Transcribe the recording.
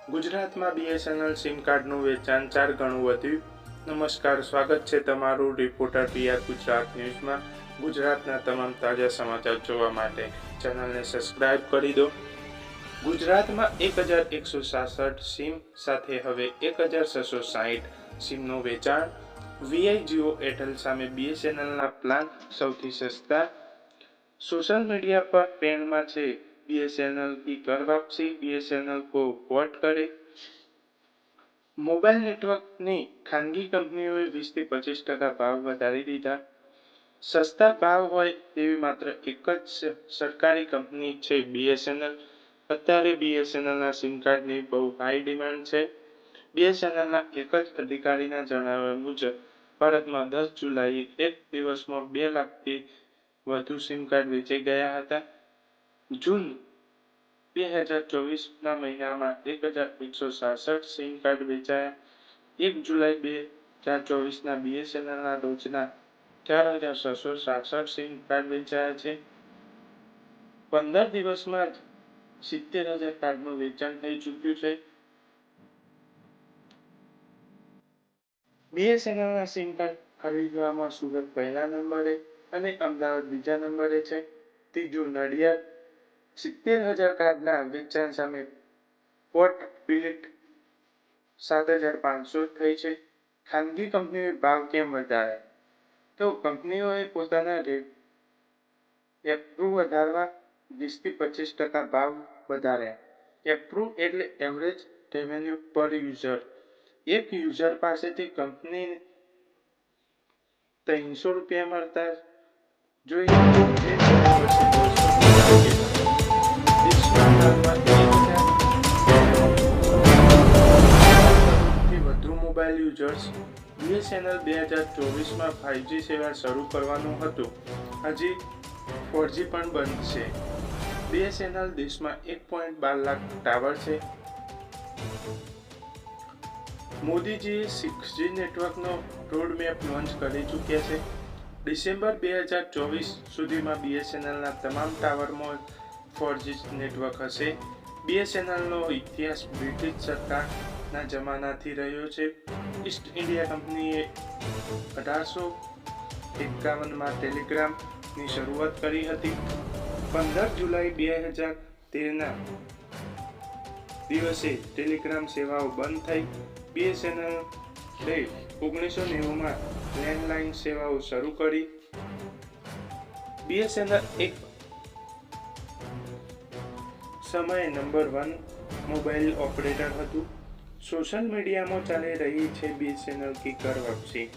ગુજરાતમાં BSNL sim કાર્ડનું વેચાણ 4 ગણું વધ્યું. નમસ્કાર, સ્વાગત છે તમારું રિપોર્ટર PR ગુજરાત ન્યૂઝમાં. ગુજરાતના તમામ તાજા સમાચાર જોવા માટે ચેનલને સબસ્ક્રાઇબ કરી દો. ગુજરાતમાં 1166 સિમ સાથે હવે 1660 સિમનું વેચાણ. વીઆઈ જીઓ એરટેલ સામે બીએસએનએલના પ્લાન સૌથી સસ્તા. સોશિયલ મીડિયા પર ટ્રેન્ડમાં છે बीएसएनएल की कर वापसी, बीएसएनएल को वोट करे. મોબાઈલ નેટવર્કની ખાનગી કંપનીઓએ 20-25% ભાવ વધારી દીધા. સસ્તા ભાવ હોય તેવી માત્ર એક જ સરકારી કંપની છે બીએસએનએલ. અત્યારે બીએસએનએલના સિમ કાર્ડની બહુ હાઈ ડિમાન્ડ છે. બીએસએનએલના એક જ અધિકારીના જણાવ્યા મુજબ ભારતમાં 10 જુલાઈએ એક દિવસમાં 2 લાખથી વધુ સિમ કાર્ડ વેચાઈ ગયા હતા. જૂન 2024ના મહિનામાં 1166 સિમ કાર્ડ વેચાયા. 1 જુલાઈ 2024ના બીએસએનએલના રોજના 4666 સિમ કાર્ડ વેચાયા છે. 15 દિવસમાં જ 70,000 કાર્ડનું વેચાણ થઈ ચૂક્યું છે. બીએસએનએલના સિમ કાર્ડ ખરીદવામાં સુરત પહેલા નંબરે અને અમદાવાદ બીજા નંબરે છે. ત્રીજું નડિયાદ. 70,000 કાર્ડના વેચાણ સામે પોર્ટ બિલ્ડ 7,500 થઈ છે. ખાનગી કંપનીઓએ ભાવ કેમ વધાર્યા? તો કંપનીઓએ પોતાના એપ્રુવ વધારવા 20-25% ભાવ વધાર્યા. એપ્રુવ એટલે એવરેજ રેવન્યુ પર યુઝર. એક યુઝર પાસેથી કંપનીને ₹300 મળતા જોઈએ તે દર વર્ષે દેશમાં હાલમાં 1,000 વધુ મોબાઈલ યુઝર્સ. બીએસએનએલ 2024માં 5G સેવા શરૂ કરવાનું હતું. હજી 4G પણ બંધ છે. બીએસએનએલ દેશમાં 1.12 લાખ ટાવર છે. મોદીજીએ 6G નેટવર્કનો રોડમેપ લોન્ચ કરી ચૂક્યા છે. ડિસેમ્બર 2024 સુધીમાં બીએસએનએલના તમામ ટાવરમાં 4G નેટવર્ક હશે. બીએસએનએલનો ઇતિહાસ બ્રિટિશ સરકારના જમાનાથી રહ્યો છે. ઈસ્ટ ઇન્ડિયા કંપનીએ 1851માં ટેલિગ્રામની શરૂઆત કરી હતી. 15 જુલાઈ 2013ના દિવસે ટેલિગ્રામ સેવાઓ બંધ થઈ. બીએસએનએલે 1990માં લેન્ડલાઇન સેવાઓ શરૂ કરી. બીએસએનએલ એક સમયે નંબર 1 મોબાઈલ ઓપરેટર હતું. સોશિયલ મીડિયામાં ચાલી રહી છે બીએસએનએલ કી કર વાપસી.